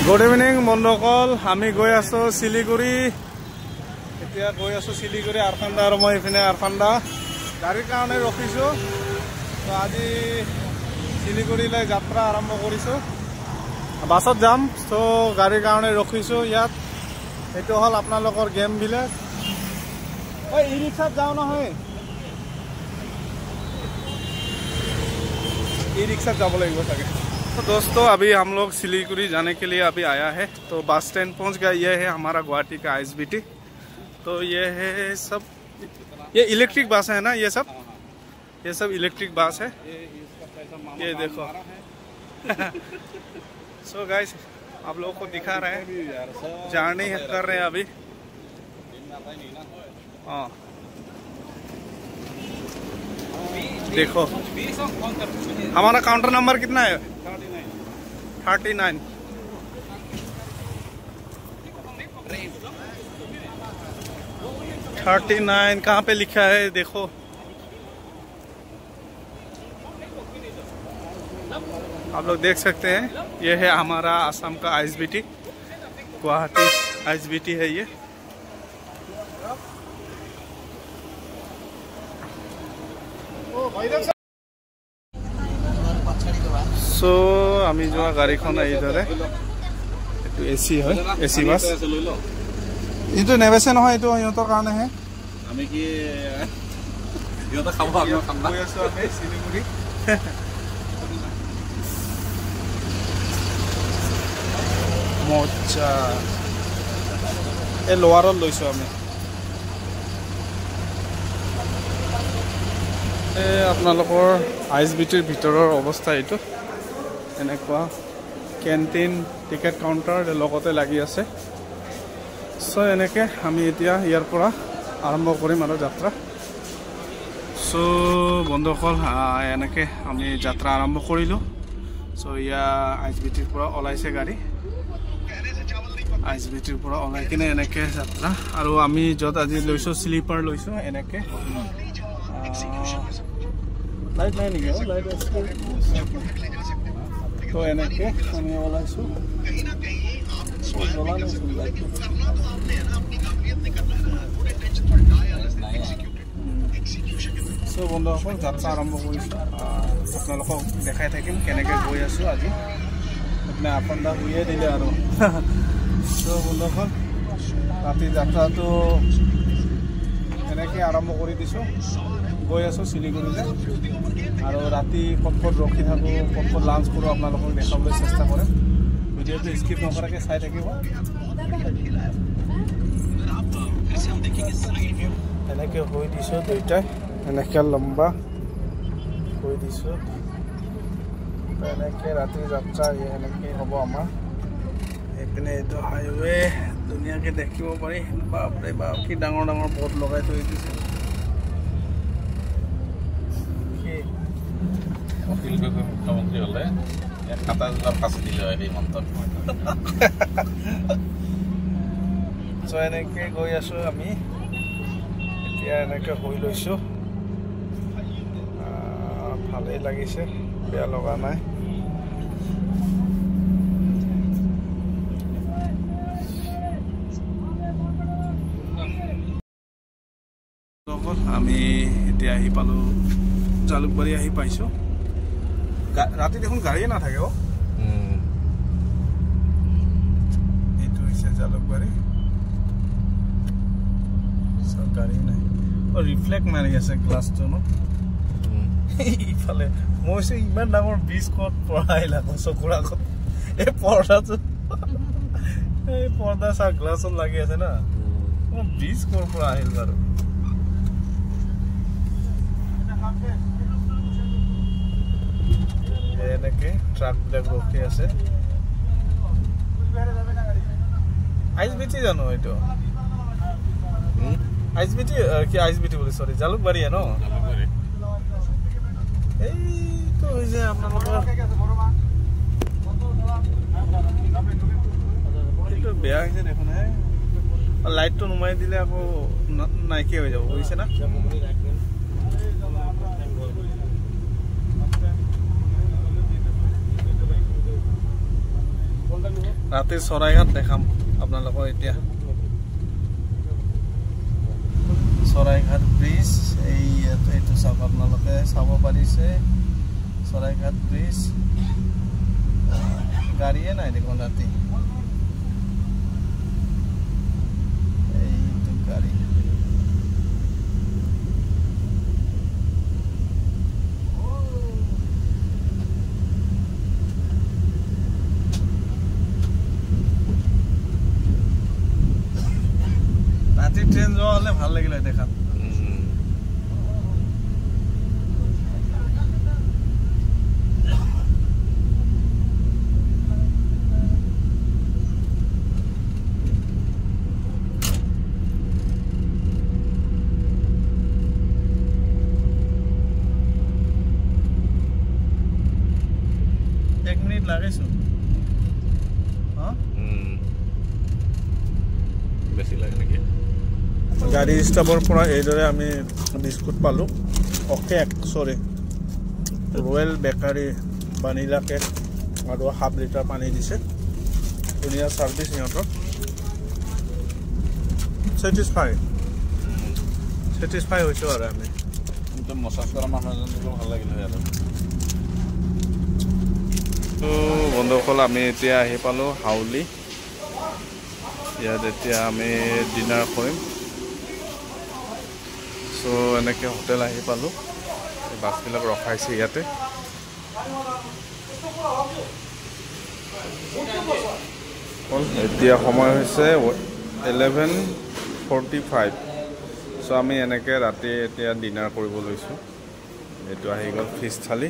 Good evening বন্ধুসকল, আমি গৈ আছো শিলিগুৰি। এতিয়া গৈ আছো শিলিগুৰি আৰফান্দা, আৰু মই ইপিনে আৰফান্দা গাড়ীৰ কাৰণে ৰখিছো। তো আজি শিলিগুৰিলৈ যাত্ৰা আৰম্ভ কৰিছো, বাছত যাম। তো গাড়ীৰ কাৰণে ৰখিছো ইয়াত। এইটো হ'ল আপোনালোকৰ গেম ভিলেজ। ই ৰিক্সাত যাওঁ নহয়, ई रिक्शा যাব লাগিব চাগে। तो दोस्तों अभी हम लोग सिलीगुड़ी जाने के लिए अभी आया है। तो बस स्टैंड पहुंच गया। ये है हमारा गुवाहाटी का आईएसबीटी। तो ये है सब, ये इलेक्ट्रिक बस है ना, ये सब इलेक्ट्रिक बस है। ये देखो सो गाइस, आप लोगों को दिखा रहे हैं, जर्नी कर रहे हैं अभी। हाँ देखो, हमारा काउंटर नंबर कितना है? 39। कहाँ पे लिखा है देखो। आप लोग देख सकते हैं, ये है हमारा असम का आईएसबीटी, गुवाहाटी आईएसबीटी है ये। सो আমি যোৱা গাড়ীখন এইদৰে, এইটো এচি হয়, এচি বাছ। এইটো নেবেচে নহয়, এইটো সিহঁতৰ কাৰণেহে। আমি কি সিহঁতে খাব, আমি গৈ আছো আমি শিলিগুৰি। মজা, এই লোৱাৰত লৈছো আমি। আপোনালোকৰ আইএসবিটিৰ ভিতৰৰ অৱস্থা এইটো এনেকুৱা। কেণ্টিন, টিকেট কাউণ্টাৰ লগতে লাগি আছে। চ' এনেকৈ আমি এতিয়া ইয়াৰ পৰা আৰম্ভ কৰিম আৰু যাত্ৰা। চ' বন্ধুসকল, এনেকৈ আমি যাত্ৰা আৰম্ভ কৰিলোঁ। চ' এয়া আইএসবিটিৰ পৰা ওলাইছে গাড়ী, আইএসবিটিৰ পৰা ওলাই কিনে এনেকৈ যাত্ৰা। আৰু আমি য'ত আজি লৈছোঁ, শ্লিপাৰ লৈছোঁ এনেকৈ। লাইট নাই নেকি? লাইট আছে। তো এনেকৈ আমি ওলাইছোঁ। চ' বন্ধুসকল, যাত্ৰা আৰম্ভ কৰিছোঁ। আপোনালোকক দেখাই থাকিম কেনেকৈ গৈ আছোঁ আজি। আপোনাৰ আৰফান্দা শুইয়ে দিলে আৰু। চ' বন্ধুসকল, ৰাতিৰ যাত্ৰাটো এনেকৈ আৰম্ভ কৰি দিছোঁ। গৈ আছোঁ শিলিগুৰিলৈ, আৰু ৰাতি ক'ত ক'ত ৰখি থাকোঁ, ক'ত ক'ত লাঞ্চ কৰোঁ আপোনালোকক দেখাবলৈ চেষ্টা কৰিম। ভিডিঅ'টো স্কিপ নকৰাকৈ চাই থাকিব। এনেকৈ শুই দিছোঁ দুইটাই, এনেকৈ লম্বা শুই দিছোঁ। এনেকৈ ৰাতিৰ যাত্ৰা এনেকৈ হ'ব আমাৰ। এইপিনে এইটো হাইৱে ধুনীয়াকৈ দেখিব পাৰি। বাপৰে বাপ, কি ডাঙৰ ডাঙৰ বৰ্ড লগাই থৈ দিছে। মুখ্যমন্ত্ৰী হলে ফাঁচি দিলে হয় সেই মন্তব্য। চ' এনেকৈ গৈ আছোঁ আমি এতিয়া। এনেকৈ শুই লৈছোঁ, ভালেই লাগিছে, বেয়া লগা নাই। আমি এতিয়া আহি পালোঁ, জালুকবাৰী আহি পাইছোঁ। ৰাতি দেখোন গাড়ীয়ে নাথাকে। এইটো হৈছে জালুকবাৰী, গাড়ী নাই। ৰিফ্লেক্ট মাৰি আছে গ্লাছটো ন। ইফালে মই কৈছোঁ, ইমান ডাঙৰ ব্ৰিজ ক'ত পৰা আহিল আকৌ চকুৰ আগত। এই পৰ্দাটো, এই পৰ্দা চা গ্লাছত লাগি আছে না। ব্ৰিজ ক'ৰ পৰা আহিল বাৰু। এনেকৈ ট্ৰাকবিলাক ৰখি আছে। আইএসবিটি জানো এইটো? আইএসবিটি কি? আইএসবিটি বুলি, চৰি, জালুকবাৰীয়ে ন। এইটো হৈছে আপোনালোকৰ, এইটো বেয়া হৈছে দেখোন। লাইটটো নুমাই দিলে আকৌ নাইকিয়া হৈ যাব, বুজিছে না। ৰাতি চৰাইঘাট দেখাম আপোনালোকক এতিয়া চৰাইঘাট ব্ৰিজ এইটো চাওক আপোনালোকে চাব পাৰিছে চৰাইঘাট ব্ৰিজ গাড়ীয়ে নাই দেখোন ৰাতি এইটো গাড়ী ৰাতি ট্ৰেইন যোৱা হ'লে ভাল লাগিলে দেখাত লাগিছো বেছি লাগে নেকি গাড়ী ষ্টাফৰ পৰা এইদৰে আমি বিস্কুট পালোঁ কেক চৰি ৰয়েল বেকাৰী ভানিলা কেক আৰু 1/2 লিটাৰ পানী দিছে ধুনীয়া ছাৰ্ভিচ সিহঁতৰ ছেটিছফাই হৈছোঁ আৰু আমি কিন্তু মছাজ কৰা মানুহ এজনকো ভাল লাগিলে আৰু বন্ধুসকল আমি এতিয়া আহি পালোঁ হাউলি ইয়াত এতিয়া আমি ডিনাৰ কৰিম চ' এনেকৈ হোটেল আহি পালোঁ বাছবিলাক ৰখাইছে ইয়াতে এতিয়া সময় হৈছে 11:45 চ' আমি এনেকৈ ৰাতি এতিয়া ডিনাৰ কৰিব লৈছোঁ এইটো আহি গ'ল ফিছ থালি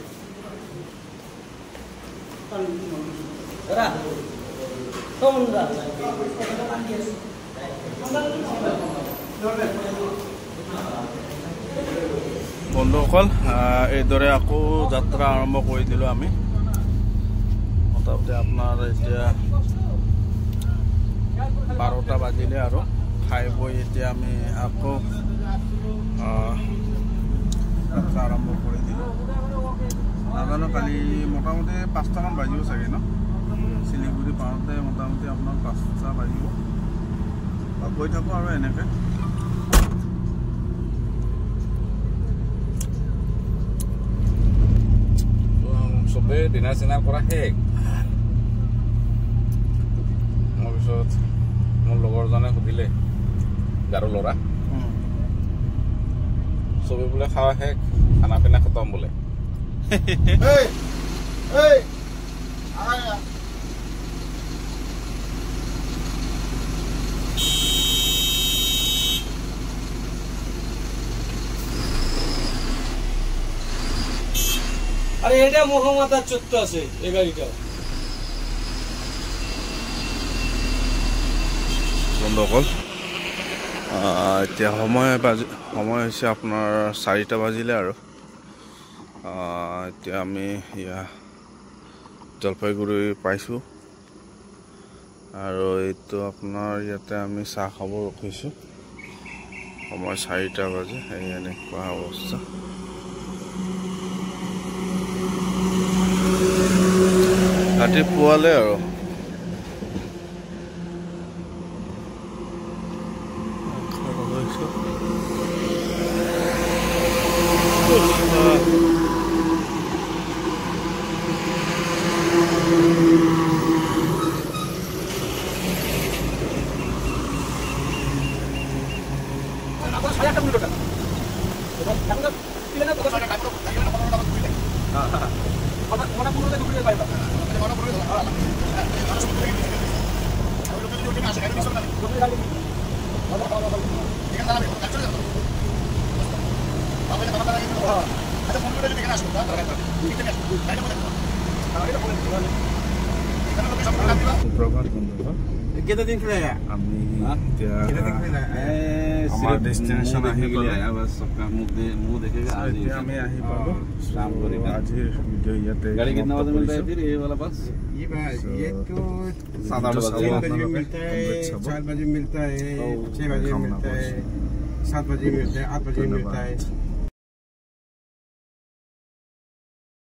বন্ধুসকল এইদৰে আকৌ যাত্ৰা আৰম্ভ কৰি দিলোঁ আমি মোটামুটি আপোনাৰ এতিয়া 12টা বাজিলে আৰু খাই বৈ এতিয়া আমি আকৌ যাত্ৰা আৰম্ভ কৰি দিলোঁ নাজানো কালি মোটামুটি 5টামান বাজিব চাগে ন শিলিগুৰি পাওঁতে মোটামুটি আপোনাৰ 5টা বাজিব গৈ থাকোঁ আৰু এনেকৈ চবে ডিনাৰ চিনাৰ কৰা শেষ তাৰপিছত মোৰ লগৰজনে সুধিলে গাৰো ল'ৰা চবে বোলে খাৱা শেষ খানা পিনা খতম বোলে আৰে এটা মোহাম্মদাৰ চত্ব আছে এই গাড়িটা বন্ধুসকল এতিয়া সময় হৈছে আপোনাৰ 4টা বাজিলে আৰু এতিয়া আমি জলপাইগুৰি পাইছোঁ আৰু এইটো আপোনাৰ ইয়াতে আমি চাহ খাব ৰখিছোঁ সময় 4টা বাজে এই এনেকুৱা অৱস্থা ৰাতি পুৱালে আৰু कितना दिन खिलाया हमारा डेस्टिनेशन आही गले बस सबका मुंह देखेगा आज हमें आही पालो शाम को आज वीडियो याते गाड़ी कितना बजे मिलता है फिर ये वाला बस ये तो 7-8 बजे मिलता है 4 बजे मिलता है 6 बजे मिलता है 7 बजे मिलता है 8 बजे मिलता है